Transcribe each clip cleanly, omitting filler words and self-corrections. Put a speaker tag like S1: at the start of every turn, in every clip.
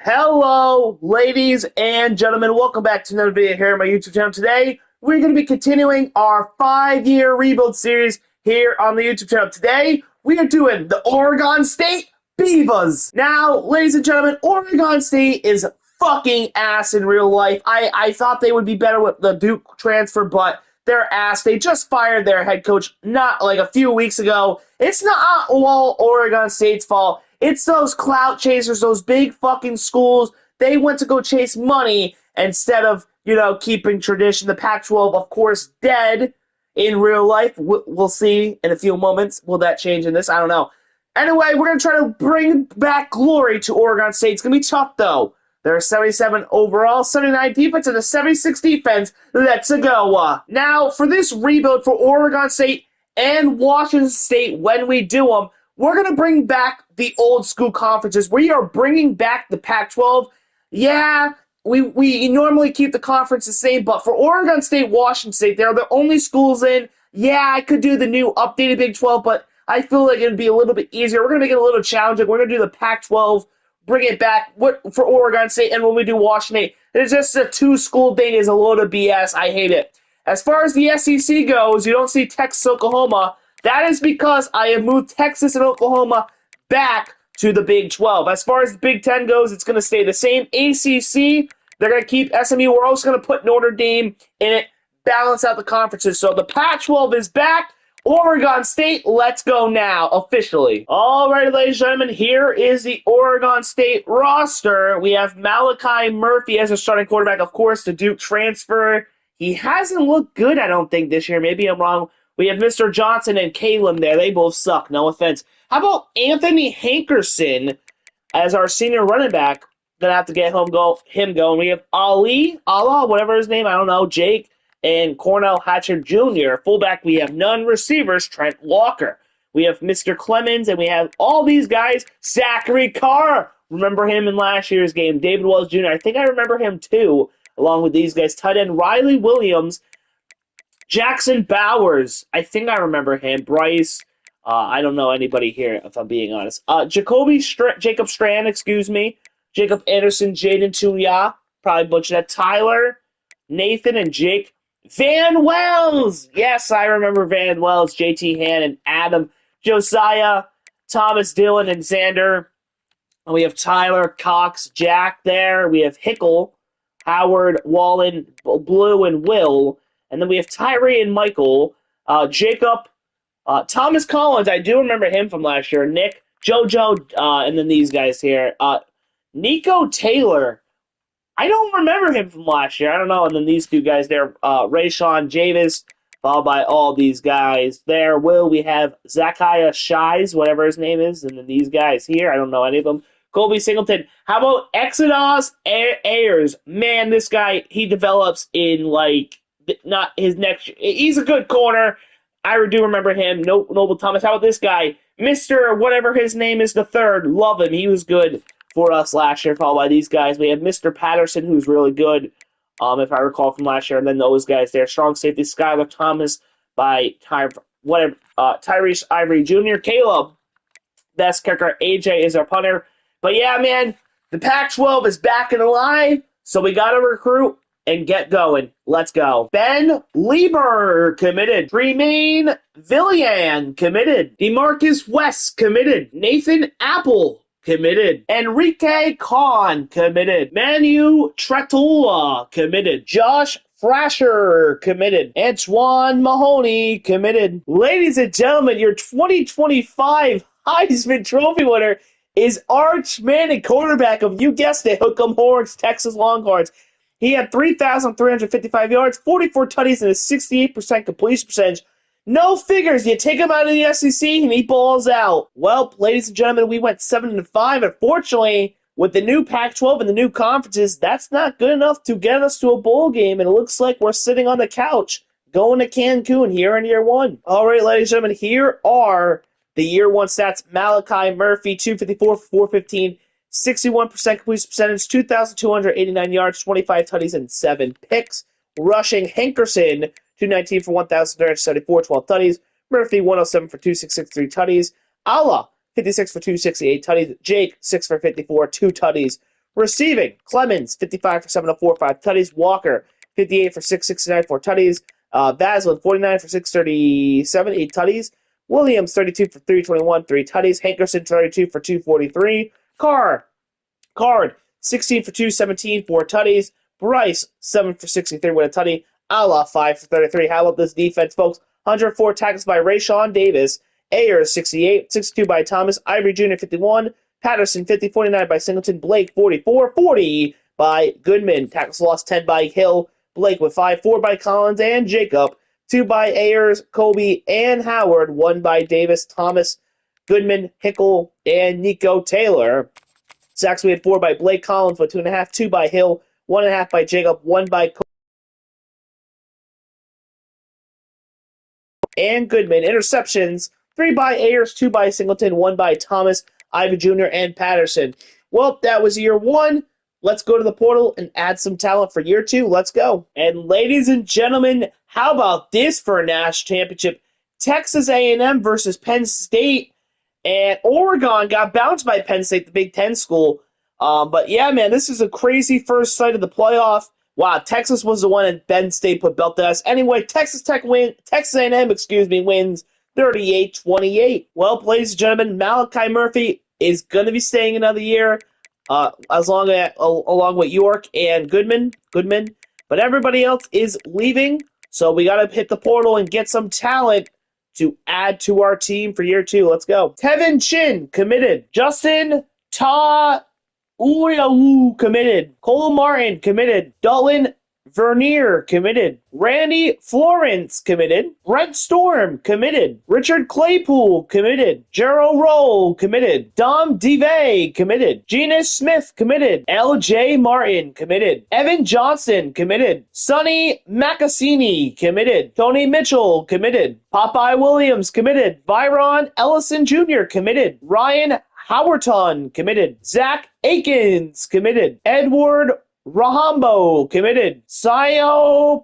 S1: Hello, ladies and gentlemen. Welcome back to another video here on my YouTube channel. Today, we're going to be continuing our 5-year rebuild series here on the YouTube channel. Today, we are doing the Oregon State Beavers. Now, ladies and gentlemen, Oregon State is fucking ass in real life. I thought they would be better with the Duke transfer, but they're ass. They just fired their head coach not like a few weeks ago. It's not all Oregon State's fault. It's those clout chasers, those big fucking schools. They went to go chase money instead of, keeping tradition. The Pac-12, of course, dead in real life. We'll see in a few moments. Will that change in this? I don't know. Anyway, we're going to try to bring back glory to Oregon State. It's going to be tough, though. They're 77 overall, 79 defense, and a 76 defense. Let's go. Now, for this rebuild for Oregon State and Washington State, when we do them, we're going to bring back the old school conferences. We are bringing back the Pac-12. Yeah, we normally keep the conference the same, but for Oregon State, Washington State, they're the only schools in. Yeah, I could do the new updated Big 12, but I feel like it would be a little bit easier. We're going to make it a little challenging. We're going to do the Pac-12, bring it back for Oregon State, and when we do Washington State, it's just a two-school thing is a load of BS. I hate it. As far as the SEC goes, you don't see Texas, Oklahoma. That is because I have moved Texas and Oklahoma back to the Big 12. As far as the Big 10 goes, it's going to stay the same. ACC, they're going to keep SMU. We're also going to put Notre Dame in it, balance out the conferences. So the Pac-12 is back. Oregon State, let's go now, officially. All right, ladies and gentlemen, here is the Oregon State roster. We have Malachi Murphy as a starting quarterback. Of course, the Duke transfer. He hasn't looked good, I don't think, this year. Maybe I'm wrong. We have Mr. Johnson and Caleb there. They both suck, no offense. How about Anthony Hankerson as our senior running back? Gonna have to get him going. We have Allah, whatever his name, I don't know, Jake, and Cornell Hatcher Jr. Fullback, we have none. Receivers, Trent Walker. We have Mr. Clemens, and we have all these guys. Zachary Carr. Remember him in last year's game. David Wells Jr. I think I remember him too, along with these guys. Tight end Riley Williams. Jackson Bowers, I think I remember him. Bryce, I don't know anybody here, if I'm being honest. Jacob Strand, Jacob Anderson, Jaden Tulia, probably butchered that. Tyler, Nathan, and Jake Van Wells. Yes, I remember Van Wells, JT Hannon, Adam, Josiah, Thomas Dillon, and Xander. And we have Tyler, Cox, Jack there. We have Hickle, Howard, Wallen, Blue, and Will. And then we have Tyree and Michael, Jacob, Thomas Collins. I do remember him from last year. Nick, JoJo, and then these guys here. Nico Taylor. I don't remember him from last year. I don't know. And then these two guys there. Rayshawn Javis, followed by all these guys there. We have Zachariah Shies, whatever his name is. And then these guys here. I don't know any of them. Colby Singleton. How about Exodus Ayers? Man, this guy, he develops in not his next. He's a good corner. I do remember him. Noble Thomas. How about this guy, Mr. Whatever his name is, the third? Love him. He was good for us last year. Followed by these guys. We have Mr. Patterson, who's really good, if I recall from last year. And then those guys there. Strong safety Skylar Thomas by Tyrese Ivory Jr. Caleb, best kicker. AJ is our punter. But yeah, man, the Pac-12 is back and alive. So we got to recruit and get going. Let's go. Ben Lieber committed. Tremaine Villian committed. DeMarcus West committed. Nathan Apple committed. Enrique Khan committed. Manu Tretola committed. Josh Frasher committed. Antoine Mahoney committed. Ladies and gentlemen, your 2025 Heisman Trophy winner is Arch Manning, quarterback of, you guessed it, Hook'em Horns, Texas Longhorns. He had 3,355 yards, 44 tutties, and a 68% completion percentage. No figures. You take him out of the SEC, and he balls out. Well, ladies and gentlemen, we went 7-5. Unfortunately, with the new Pac-12 and the new conferences, that's not good enough to get us to a bowl game, and it looks like we're sitting on the couch going to Cancun here in year one. All right, ladies and gentlemen, here are the year one stats. Malachi Murphy, 254 for 415. 61% completion percentage, 2,289 yards, 25 tutties, and 7 picks. Rushing, Hankerson, 219 for 1,374, 12 tutties. Murphy, 107 for 266, 3 tutties. Allah, 56 for 268 tutties. Jake, 6 for 54, 2 tutties. Receiving, Clemens, 55 for 704, 5 tutties. Walker, 58 for 669, 4 tutties. Vaslin, 49 for 637, 8 tutties. Williams, 32 for 321, 3 tutties. Hankerson, 32 for 243. Card, 16 for 217, 4 tutties. Bryce, 7 for 63 with a tutty. Allah, 5 for 33. How about this defense, folks? 104 tackles by Rayshawn Davis. Ayers, 68, 62 by Thomas. Ivory Jr., 51. Patterson, 50, 49 by Singleton. Blake, 44, 40 by Goodman. Tackles lost, 10 by Hill. Blake with 5, 4 by Collins and Jacob. 2 by Ayers, Kobe, and Howard. 1 by Davis, Thomas, Goodman, Hickle, and Nico Taylor. Sacks we had 4 by Blake Collins, but 2.5, 2 by Hill, 1.5 by Jacob, 1 by Kobe and Goodman. Interceptions, 3 by Ayers, 2 by Singleton, 1 by Thomas, Ivy Jr., and Patterson. Well, that was year 1. Let's go to the portal and add some talent for year 2. Let's go. And ladies and gentlemen, how about this for a national championship? Texas A&M versus Penn State. And Oregon got bounced by Penn State, the Big Ten school. But yeah, man, this is a crazy first sight of the playoff. Wow, Texas was the one that Penn State put belt to us. Anyway, Texas A&M, wins 38-28. Well, ladies and gentlemen, Malachi Murphy is going to be staying another year, along with York and Goodman. But everybody else is leaving, so we got to hit the portal and get some talent to add to our team for year 2. Let's go. Tevin Chin, committed. Justin Ta Uyawu, committed. Cole Martin, committed. Dalton Vernier, committed. Randy Florence, committed. Brent Storm, committed. Richard Claypool, committed. Gerald Roll, committed. Dom DeVay, committed. Gina Smith, committed. LJ Martin, committed. Evan Johnson, committed. Sonny Macassini, committed. Tony Mitchell, committed. Popeye Williams, committed. Byron Ellison Jr., committed. Ryan Howerton, committed. Zach Akins, committed. Edward Rahambo, committed. Siopi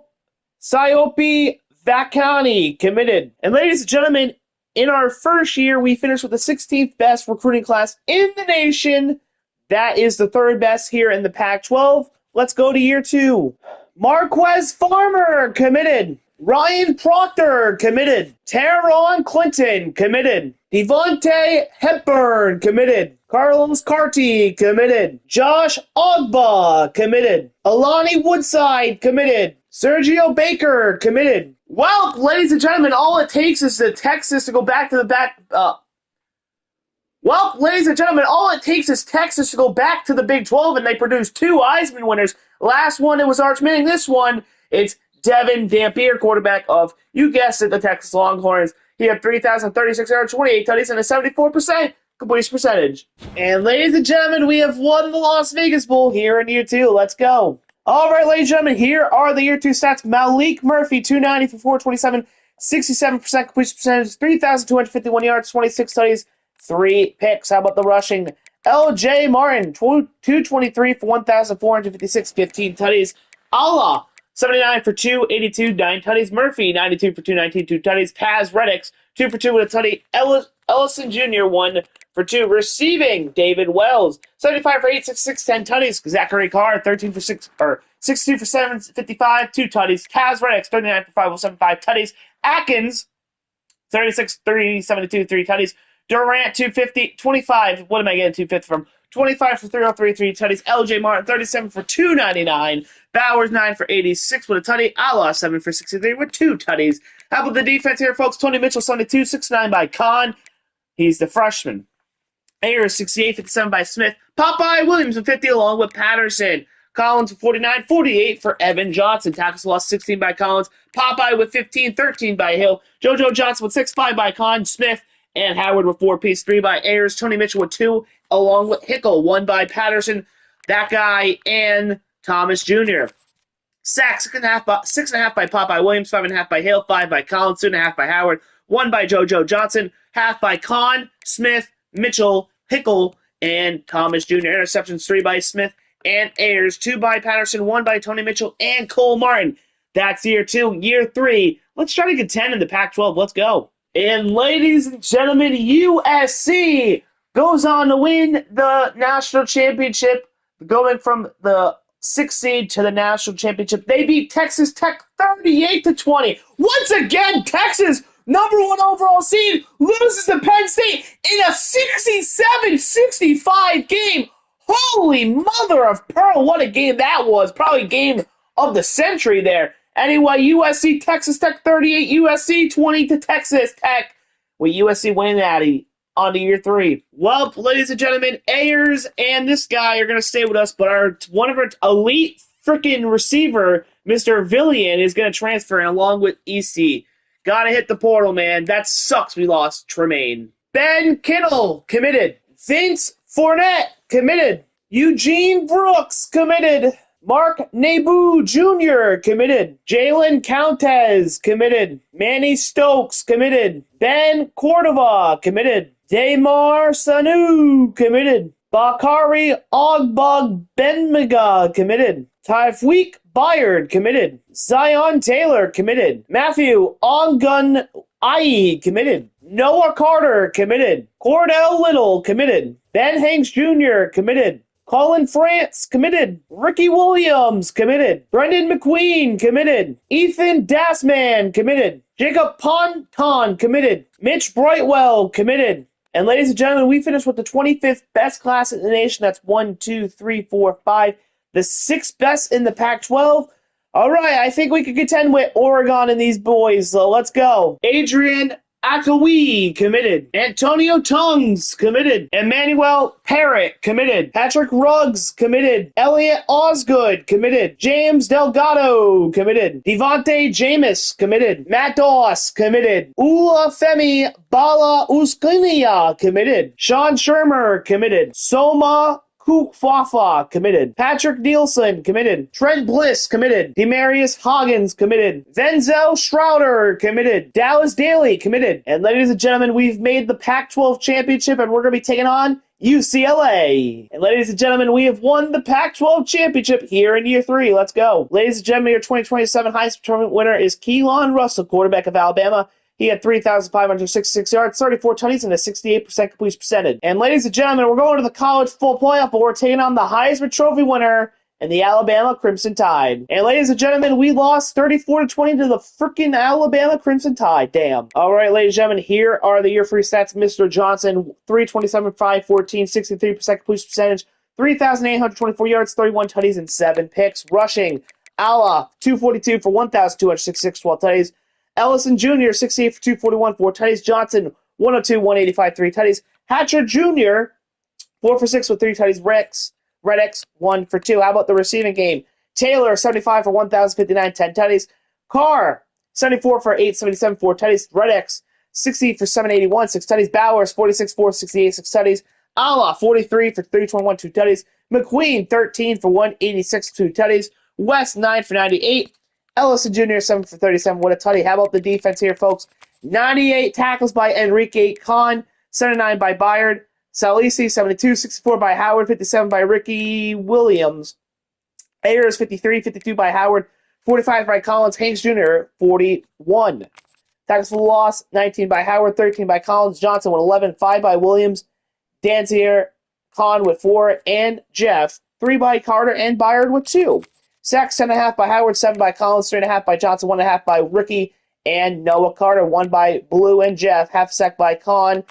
S1: Vacani, committed. And ladies and gentlemen, in our first year, we finished with the 16th best recruiting class in the nation. That is the 3rd best here in the Pac-12. Let's go to year 2. Marquez Farmer, committed. Ryan Proctor, committed. Teron Clinton, committed. Devontae Hepburn, committed. Carlos Carty, committed. Josh Ogba, committed. Alani Woodside, committed. Sergio Baker, committed. Well, ladies and gentlemen, all it takes is the Texas to go back to the back. Ladies and gentlemen, all it takes is Texas to go back to the Big 12, and they produce 2 Heisman winners. Last one, it was Arch Manning. This one, it's Devin Dampier, quarterback of, you guessed it, the Texas Longhorns. He had 3,036 yards, 28 tutties, and a 74% completion percentage. And ladies and gentlemen, we have won the Las Vegas Bowl here in year 2. Let's go. All right, ladies and gentlemen, here are the year 2 stats. Malik Murphy, 290 for 427, 67% completion percentage, 3,251 yards, 26 tutties, 3 picks. How about the rushing? LJ Martin, 223 for 1,456, 15 tutties. Allah, 79 for 282, 9 tutties. Murphy, 92 for 219, 2 tutties. Taz Reddix, 2 for 2 with a tutty. Ellison Jr., 1 for 2. Receiving, David Wells, 75 for 866, 10 tutties. Zachary Carr, 62 for 755, 2 tutties. Taz Reddix, 39 for 5075, tutties. Atkins, 36, 372, 3 tutties. Durant, 250, 25. What am I getting 250 from? 25 for 303, 3 tutties. LJ Martin, 37 for 299. Bowers, 9 for 86 with a tutty. Allah, 7 for 63 with 2 tutties. How about the defense here, folks? Tony Mitchell, 72, 69 by Khan. He's the freshman. Ayers, 68, 57 by Smith. Popeye Williams with 50 along with Patterson. Collins with 49, 48 for Evan Johnson. Tackles lost, 16 by Collins. Popeye with 15, 13 by Hill. JoJo Johnson with 6, 5 by Khan. Smith and Howard with 4 apiece, 3 by Ayers. Tony Mitchell with 2, along with Hickle, 1 by Patterson, that guy, and Thomas Jr. Sacks, 6.5 by Popeye Williams, 5.5 by Hill, 5 by Collins, 2.5 by Howard, 1 by JoJo Johnson, half by Kahn, Smith, Mitchell, Hickle, and Thomas Jr. Interceptions, 3 by Smith and Ayers, 2 by Patterson, 1 by Tony Mitchell, and Cole Martin. That's year 2. Year 3, let's try to contend in the Pac-12. Let's go. And ladies and gentlemen, USC goes on to win the national championship. going from the 6th seed to the national championship. They beat Texas Tech 38-20. Once again, Texas, number 1 overall seed, loses to Penn State in a 67-65 game. Holy mother of pearl, what a game that was. Probably game of the century there. Anyway, USC, Texas Tech 38, USC 20 to Texas Tech, with USC winning that on to year 3. Well, ladies and gentlemen, Ayers and this guy are going to stay with us, but one of our elite freaking receiver, Mr. Villian, is going to transfer along with EC. Gotta hit the portal, man. That sucks we lost Tremaine. Ben Kittle, committed. Vince Fournette, committed. Eugene Brooks, committed. Mark Naboo Jr., committed. Jalen Countez, committed. Manny Stokes, committed. Ben Cordova, committed. Damar Sanu, committed. Bakari Ogbogbenmega, committed. Tyfweek Byard, committed. Zion Taylor, committed. Matthew Ongun Ai, committed. Noah Carter, committed. Cordell Little, committed. Ben Hanks Jr., committed. Colin France, committed. Ricky Williams, committed. Brendan McQueen, committed. Ethan Dassman, committed. Jacob Ponton, committed. Mitch Brightwell, committed. And ladies and gentlemen, we finished with the 25th best class in the nation. That's 1, 2, 3, 4, 5. The 6th best in the Pac-12. All right, I think we can contend with Oregon and these boys, so let's go. Adrian Akawi, committed. Antonio Tongues, committed. Emmanuel Parrott, committed. Patrick Ruggs, committed. Elliot Osgood, committed. James Delgado, committed. Devontae Jameis, committed. Matt Doss, committed. Ulafemi Bala Uskania, committed. Sean Shermer, committed. Soma Kukwafa, committed. Patrick Nielsen, committed. Trent Bliss, committed. Demarius Hoggins, committed. Denzel Schroeder, committed. Dallas Daly, committed. And ladies and gentlemen, we've made the Pac-12 championship, and we're going to be taking on UCLA. And ladies and gentlemen, we have won the Pac-12 championship here in year 3. Let's go. Ladies and gentlemen, your 2027 Heisman Tournament winner is Keelan Russell, quarterback of Alabama. He had 3,566 yards, 34 tutties, and a 68% completion percentage. And ladies and gentlemen, we're going to the college football playoff, but we're taking on the Heisman Trophy winner and the Alabama Crimson Tide. And ladies and gentlemen, we lost 34-20 to the freaking Alabama Crimson Tide. Damn. All right, ladies and gentlemen, here are the year 3 stats. Mr. Johnson, 327, 514, 63% completion percentage, 3,824 yards, 31 tutties, and 7 picks. Rushing, Allah, 242 for 1,266, 12 tutties. Ellison Jr., 68 for 241, 4 tutties. Johnson, 102, 185, 3 tutties. Hatcher Jr., 4 for 6 with 3 tutties. Redix, 1 for 2. How about the receiving game? Taylor, 75 for 1,059, 10 tutties. Carr, 74 for 877, 4 tutties. Redix, 60 for 781, 6 tutties. Bowers, 46 for 68, 6 tutties. Allah, 43 for 321, 2 tutties. McQueen, 13 for 186, 2 tutties. West, 9 for 98. Ellison Jr., 7 for 37. What a tutty. How about the defense here, folks? 98 tackles by Enrique Kahn, 79 by Byard. Salisi, 72, 64 by Howard, 57 by Ricky Williams. Ayers, 53, 52 by Howard, 45 by Collins. Hanks Jr., 41. Tackles for loss, 19 by Howard, 13 by Collins. Johnson with 11, 5 by Williams. Danzier, Kahn with 4, and Jeff, 3 by Carter, and Byard with 2. Sacks, 10.5 by Howard, 7 by Collins, 3.5 by Johnson, 1.5 by Ricky and Noah Carter, 1 by Blue and Jeff, half sack by Kahn.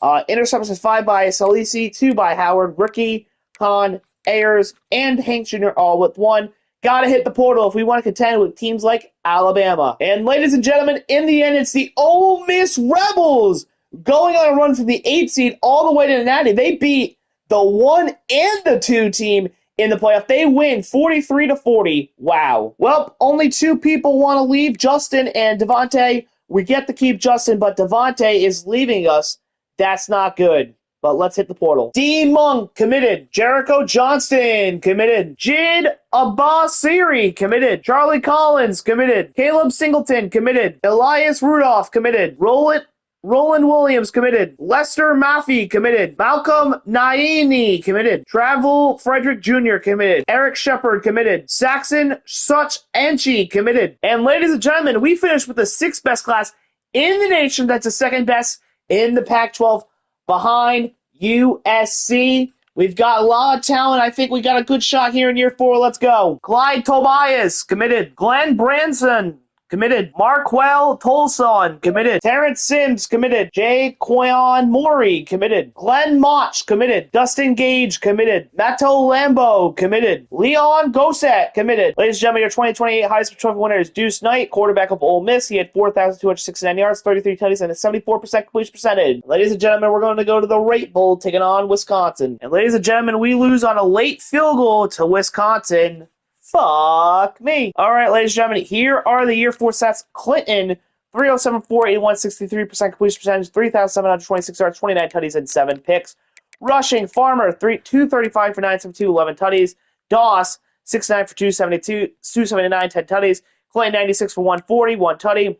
S1: Interceptions, 5 by Salisi, 2 by Howard, Ricky, Kahn, Ayers, and Hank Jr. all with 1. Gotta hit the portal if we want to contend with teams like Alabama. And ladies and gentlemen, in the end, it's the Ole Miss Rebels going on a run from the 8th seed all the way to the 90. They beat the 1 and the 2 team in the playoff. They win 43-40. Wow. Well, only 2 people want to leave, Justin and Devontae. We get to keep Justin, but Devontae is leaving us. That's not good. But let's hit the portal. D. Monk, committed. Jericho Johnston, committed. Jid Abbasiri, committed. Charlie Collins, committed. Caleb Singleton, committed. Elias Rudolph, committed. Roland Williams, committed. Lester Maffey, committed. Malcolm Naini, committed. Travel Frederick Jr., committed. Eric Shepard, committed. Saxon Such Anchi, committed. And ladies and gentlemen, we finished with the 6th best class in the nation. That's the 2nd best in the Pac-12 behind USC. We've got a lot of talent. I think we got a good shot here in year 4. Let's go. Clyde Tobias, committed. Glenn Branson, committed. Marquel Tolson, committed. Terrence Sims, committed. Jay Quayon Mori, committed. Glenn Motch, committed. Dustin Gage, committed. Mato Lambo, committed. Leon Goset, committed. Ladies and gentlemen, your 2028 Heisman Trophy winner is Deuce Knight, quarterback of Ole Miss. He had 4,269 yards, 33 tutties, and a 74% completion percentage. Ladies and gentlemen, we're going to go to the Rate Bowl, taking on Wisconsin. And ladies and gentlemen, we lose on a late field goal to Wisconsin. Fuck me. All right, ladies and gentlemen, here are the year 4 stats. Clinton, 307.4, 81, 63% completion percentage, 3,726 yards, 29 tutties, and 7 picks. Rushing, Farmer, 235 for 972, 11 tutties. Doss, 6'9 for 272, 279, 10 tutties. Clinton, 96 for 140, 1 tutty.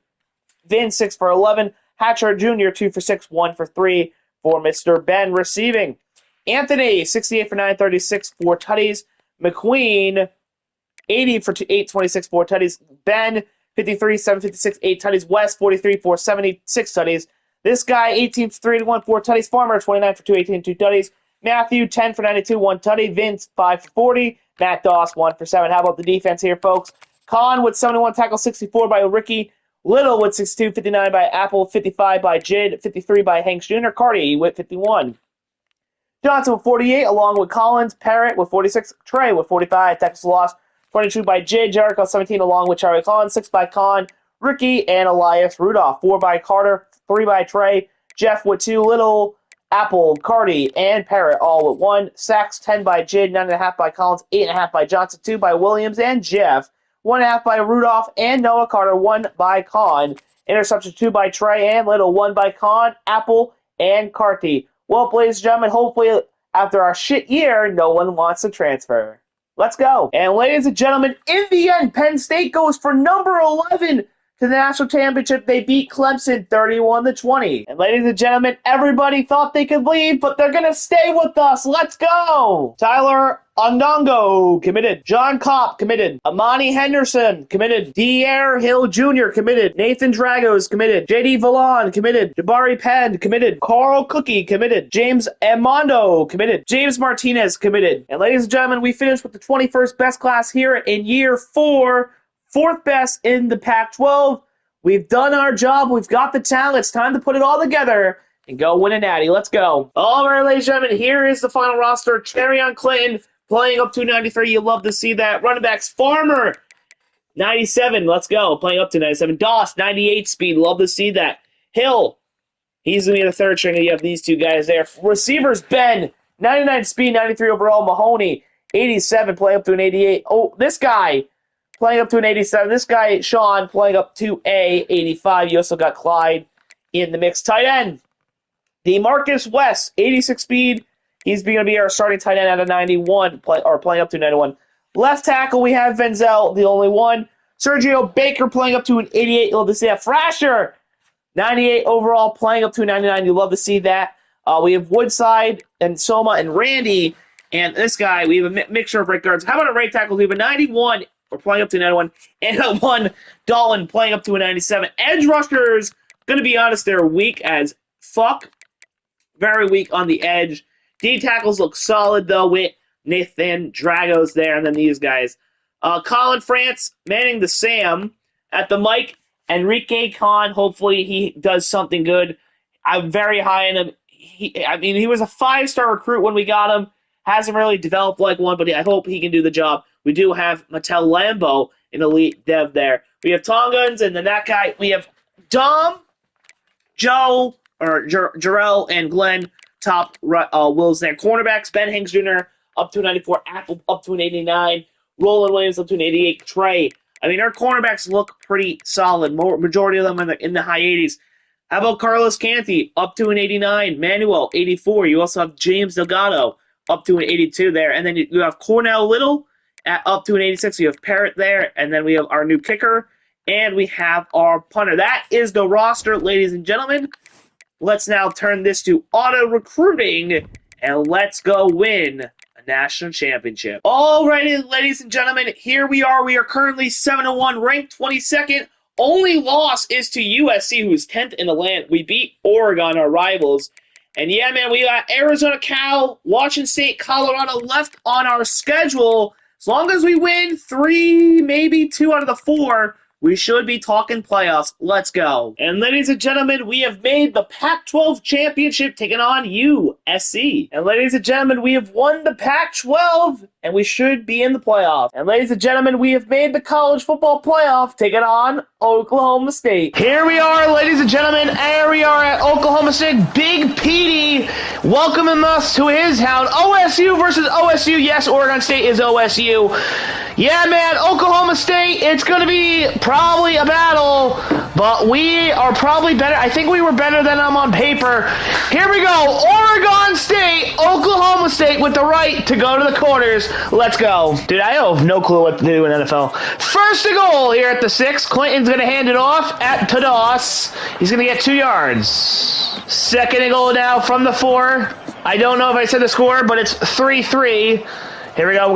S1: Vin, 6 for 11. Hatcher Jr., 2 for 6, 1 for 3 for Mr. Ben. Receiving, Anthony, 68 for 936, 4 tutties. McQueen, 80 for 826, 4 tutties. Ben, 53, 756, 8 tutties. West, 43, 476 tutties. This guy, 18 for 381, 4 tutties. Farmer, 29 for 218, 2 tutties. Matthew, 10 for 92, 1 tutty. Vince, 5 for 40. Matt Doss, 1 for 7. How about the defense here, folks? Con with 71 tackles, 64 by Ricky. Little with 62, 59 by Apple, 55 by Jid, 53 by Hanks Jr. Cardi with 51. Johnson with 48, along with Collins. Parrott with 46. Trey with 45. Texas loss. 22 by Jid. Jericho 17, along with Charlie Collins. 6 by Con. Ricky and Elias Rudolph. 4 by Carter. 3 by Trey. Jeff with 2. Little, Apple, Cardi, and Parrott all with 1. Sacks 10 by Jid. 9.5 by Collins. 8.5 by Johnson. 2 by Williams and Jeff. 1.5 by Rudolph and Noah Carter. 1 by Con. Interception 2 by Trey and Little. 1 by Con, Apple, and Carty. Well, ladies and gentlemen, hopefully after our shit year, no one wants to transfer. Let's go. And ladies and gentlemen, in the end, Penn State goes for number 11 to the national championship. They beat Clemson 31-20. And ladies and gentlemen, everybody thought they could leave, but they're going to stay with us. Let's go. Tyler Ondongo, committed. John Kopp, committed. Amani Henderson, committed. Dier Hill Jr., committed. Nathan Dragos, committed. J.D. Vallon, committed. Jabari Penn, committed. Carl Cookie, committed. James Amondo, committed. James Martinez, committed. And ladies and gentlemen, we finished with the 21st best class here in year 4. 4th best in the Pac-12. We've done our job. We've got the talent. It's time to put it all together and go win a natty. Let's go. All right, ladies and gentlemen, here is the final roster. Cherry Clinton playing up to 93. You love to see that. Running backs, Farmer, 97. Let's go. Playing up to 97. Doss, 98 speed. Love to see that. Hill, he's going to be the third stringer. You have these two guys there. Receivers, Ben, 99 speed, 93 overall. Mahoney, 87, playing up to an 88. Oh, this guy, playing up to an 87. This guy, Sean, playing up to a 85. You also got Clyde in the mix. Tight end, DeMarcus West, 86 speed. He's going to be our starting tight end at a 91, playing up to 91. Left tackle, we have Venzel, the only one. Sergio Baker playing up to an 88. You love to see that. Thrasher, 98 overall, playing up to a 99. You love to see that. We have Woodside and Soma and Randy. And this guy, we have a mixture of right guards. How about a right tackle? We have a 91, or playing up to a 91, and a 1, Dalton, playing up to a 97. Edge rushers, going to be honest, they're weak as fuck. Very weak on the edge. D tackles look solid, though, with Nathan Dragos there, and then these guys. Colin France manning the Sam at the mic. Enrique Khan, hopefully he does something good. I'm very high in him. He was a 5-star recruit when we got him. Hasn't really developed like one, but I hope he can do the job. We do have Mattel Lambo, an elite dev there. We have Tongans, and then that guy. We have Dom, Joe, or Jarrell, and Glenn. Top Wills there. Cornerbacks, Ben Hanks Jr. up to an 94. Apple up to an 89. Roland Williams up to an 88. Trey. I mean, our cornerbacks look pretty solid. Majority of them in the high 80s. How about Carlos Canty up to an 89. Manuel, 84. You also have James Delgado up to an 82 there. And then you have Cornell Little up to an 86. You have Parrott there. And then we have our new kicker. And we have our punter. That is the roster, ladies and gentlemen. Let's now turn this to auto-recruiting, and let's go win a national championship. Alrighty, ladies and gentlemen, here we are. We are currently 7-1, ranked 22nd. Only loss is to USC, who's 10th in the land. We beat Oregon, our rivals. And yeah, man, we got Arizona, Cal, Washington State, Colorado left on our schedule. As long as we win 3, maybe 2 out of the 4, we should be talking playoffs. Let's go. And ladies and gentlemen, we have made the Pac-12 championship, taking on USC. And ladies and gentlemen, we have won the Pac-12, and we should be in the playoffs. And ladies and gentlemen, we have made the college football playoff, taking on Oklahoma State. Here we are, ladies and gentlemen. Here we are at Oklahoma State. Big Petey welcoming us to his house. OSU versus OSU. Yes, Oregon State is OSU. Yeah, man, Oklahoma State, it's going to be probably a battle, but we are probably better. I think we were better than them on paper. Here we go. Oregon State, Oklahoma State with the right to go to the quarters. Let's go. Dude, I have no clue what to do in NFL. First and goal here at the 6. Clinton's going to hand it off to Doss. He's going to get 2 yards. Second and goal now from the 4. I don't know if I said the score, but it's 3-3. Here we go.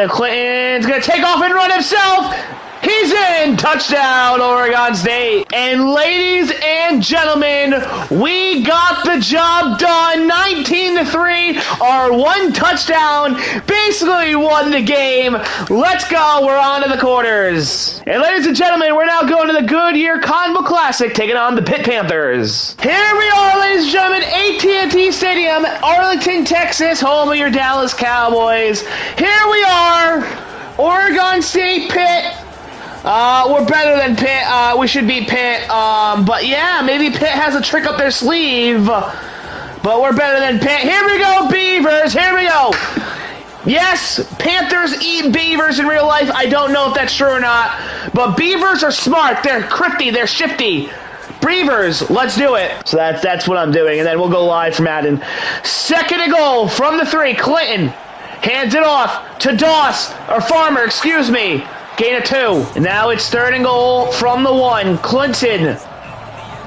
S1: Clinton's going to take off and run himself. He's in! Touchdown, Oregon State. And ladies and gentlemen, we got the job done. 19-3. Our 1 touchdown basically won the game. Let's go. We're on to the quarters. And ladies and gentlemen, we're now going to the Goodyear Convo Classic, taking on the Pitt Panthers. Here we are, ladies and gentlemen. AT&T Stadium, Arlington, Texas, home of your Dallas Cowboys. Here we are. Oregon State, Pitt. We're better than Pitt. We should beat Pitt. But yeah, maybe Pitt has a trick up their sleeve. But we're better than Pitt. Here we go, Beavers. Here we go. Yes, Panthers eat beavers in real life. I don't know if that's true or not. But beavers are smart. They're crafty. They're shifty. Beavers, let's do it. So that's what I'm doing. And then we'll go live from Madden. Second and goal from the 3. Clinton hands it off to Farmer, excuse me. Gain of 2. And now it's third and goal from the 1. Clinton.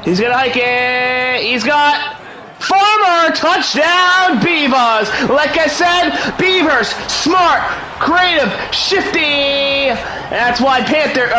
S1: He's going to hike it. He's got Farmer. Touchdown, Beavers. Like I said, Beavers, smart, creative, shifty. That's why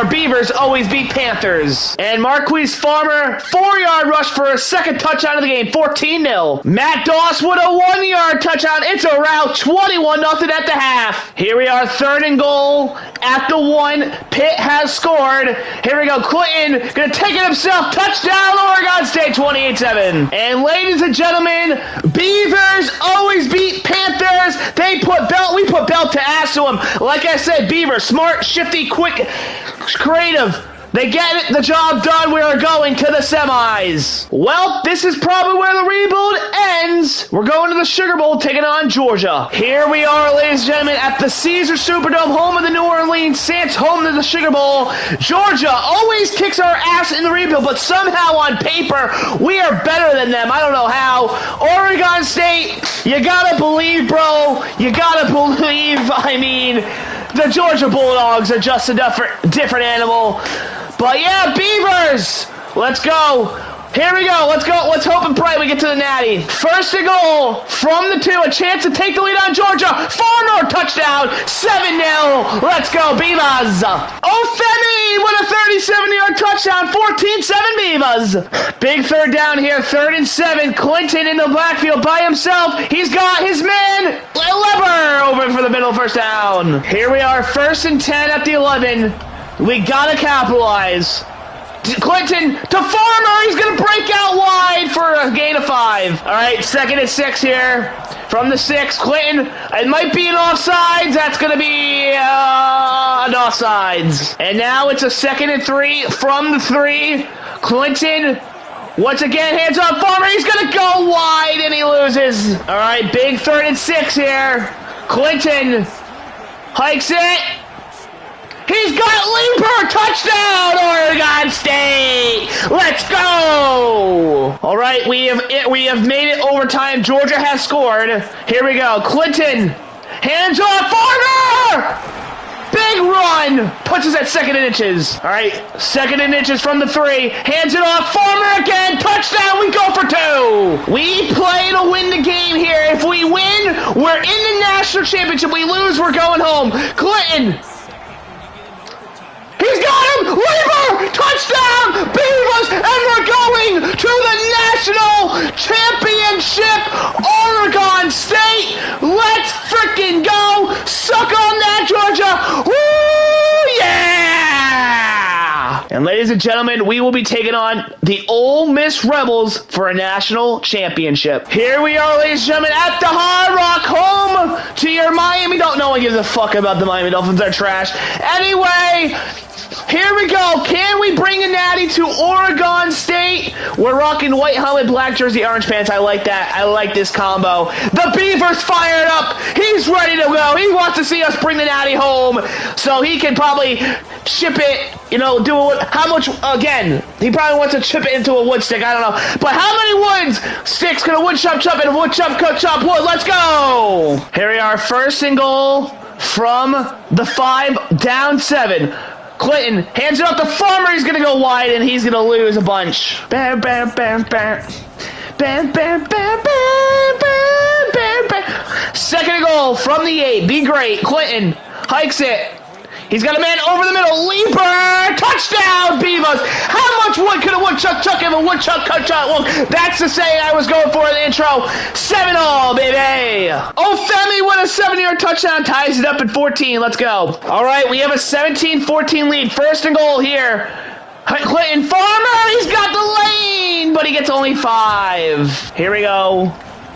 S1: Beavers always beat Panthers. And Marquise Farmer, 4-yard rush for a second touchdown of the game, 14-0. Matt Doss with a 1-yard touchdown. It's a rout, 21-0 at the half. Here we are, third and goal at the 1. Pitt has scored. Here we go, Clinton gonna take it himself. Touchdown, Oregon State, 28-7. And ladies and gentlemen, Beavers always beat Panthers. We put belt to ass to them. Like I said, Beavers, smart, shifty, quick, creative. They get the job done. We are going to the semis. Well, this is probably where the rebuild ends. We're going to the Sugar Bowl, taking on Georgia. Here we are, ladies and gentlemen, at the Caesar Superdome, home of the New Orleans Saints, home to the Sugar Bowl. Georgia always kicks our ass in the rebuild, but somehow on paper, we are better than them. I don't know how. Oregon State, you gotta believe, bro. You gotta believe. I mean, the Georgia Bulldogs are just a different animal. But yeah, Beavers, let's go. Here we go. Let's go. Let's hope and pray we get to the Natty. First and goal from the 2. A chance to take the lead on Georgia. Farmer, touchdown. 7-0. Let's go, Beavers. Ofemi with a 37-yard touchdown. 14-7 Beavers. Big third down here. 3rd and 7. Clinton in the backfield by himself. He's got his man, Leber, over for the middle first down. Here we are. 1st and 10 at the 11. We gotta capitalize. Clinton to Farmer. He's going to break out wide for a gain of 5. All right, 2nd and 6 here from the 6. Clinton, it might be an offsides. That's going to be an offsides. And now it's a 2nd and 3 from the 3. Clinton, once again, hands off Farmer. He's going to go wide, and he loses. All right, big 3rd and 6 here. Clinton hikes it. He's got Leaper! Touchdown, Oregon State! Let's go! All right, we have made it overtime. Georgia has scored. Here we go. Clinton, hands off, Farmer! Big run! Puts us at 2nd and inches. All right, 2nd and inches from the 3. Hands it off, Farmer again! Touchdown! We go for 2! We play to win the game here. If we win, we're in the national championship. We lose, we're going home. Clinton! He's got him! Lever! Touchdown! Beavers! And we're going going to the national championship, Oregon State. Let's freaking go. Suck on that, Georgia. Woo, yeah. And ladies and gentlemen, we will be taking on the Ole Miss Rebels for a national championship. Here we are, ladies and gentlemen, at the Hard Rock, home to your Miami. No one gives a fuck about the Miami Dolphins. They're trash. Anyway, here we go. Can we bring a natty to Oregon State? We're rocking white helmet, black jersey, orange pants. I like that. I like this combo. The Beaver's fired up. He's ready to go. He wants to see us bring the natty home so he can probably ship it, how much, again, he probably wants to chip it into a wood stick. I don't know. But how many wood sticks can a wood chop and a wood chop wood? Let's go. Here we are. First and goal from the 5, down 7. Clinton hands it off to Farmer. He's going to go wide, and he's going to lose a bunch. Bam, bam, bam, bam. Bam, bam, bam, bam, bam, bam, bam. Second and goal from the 8. Be great. Clinton hikes it. He's got a man over the middle. Leaper. Touchdown, Beavers. How much wood could a woodchuck chuck if a woodchuck cut shot? Well, that's the saying I was going for in the intro. 7-all, baby. Femi with a 7-yard touchdown. Ties it up at 14. Let's go. All right, we have a 17-14 lead. First and goal here. Clinton Farmer. He's got the lane, but he gets only 5. Here we go.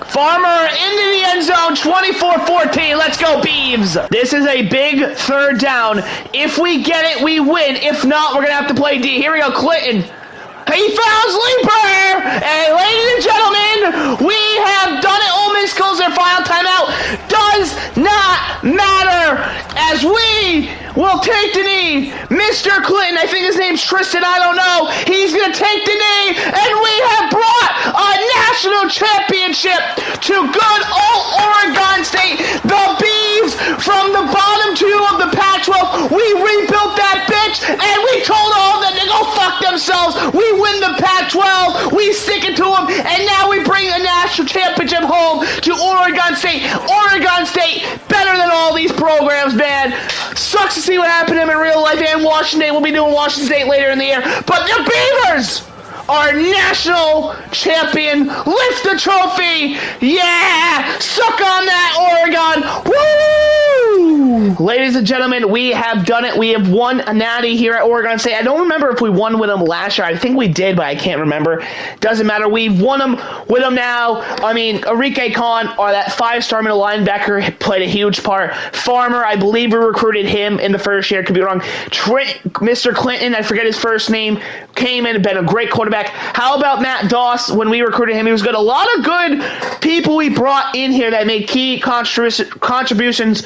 S1: Farmer into the end zone, 24-14. Let's go, Beavs. This is a big third down. If we get it, we win. If not, we're going to have to play D. Here we go, Clinton. He fouls Leaper. And ladies and gentlemen, we have done it. Ole Miss calls their final timeout. Does not matter as we will take the knee. Mr. Clinton, I think his name's Tristan, I don't know. He's going to take the knee, and we have brought a national championship to good old Oregon State. The Beavs from the bottom 2 of the Pac-12. We rebuilt that bitch, and we told all of them to go fuck themselves. We win the Pac-12. We stick it to them, and now we bring a national championship home to Oregon State. Oregon State, better than all these programs, man. Sucks to see what happened to him in real life, and Washington. We'll be doing Washington State later in the year. But the Beavers are national champion. Lift the trophy. Yeah. Suck on that, Oregon. Woo! Ladies and gentlemen, we have done it. We have won a natty here at Oregon State. I don't remember if we won with them last year. I think we did, but I can't remember. Doesn't matter. We've won them with them now. I mean, Enrique Khan, or that 5-star middle linebacker, played a huge part. Farmer, I believe we recruited him in the first year. Could be wrong. Mr. Clinton, I forget his first name, came in and been a great quarterback. How about Matt Doss? When we recruited him, he was good. A lot of good people we brought in here that made key contributions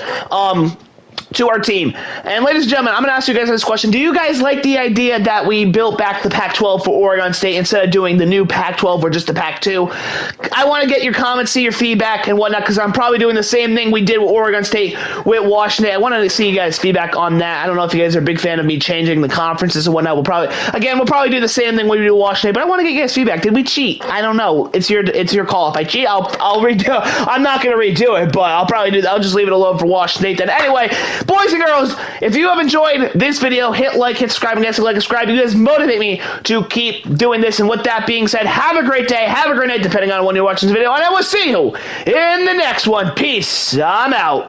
S1: to our team. And ladies and gentlemen, I'm going to ask you guys this question. Do you guys like the idea that we built back the Pac-12 for Oregon State instead of doing the new Pac-12 or just the Pac-2? I want to get your comments, see your feedback and whatnot, because I'm probably doing the same thing we did with Oregon State with Washington. I wanted to see you guys' feedback on that. I don't know if you guys are a big fan of me changing the conferences and whatnot. We'll probably do the same thing we do with Washington, but I want to get you guys' feedback. Did we cheat? I don't know. It's your call. If I cheat, I'll redo. I'm not going to redo it, but I'll just leave it alone for Washington State then. Anyway, boys and girls, if you have enjoyed this video, hit like, hit subscribe, and guys, like, subscribe. You guys motivate me to keep doing this. And with that being said, have a great day, have a great night, depending on when you're watching this video, and I will see you in the next one. Peace. I'm out.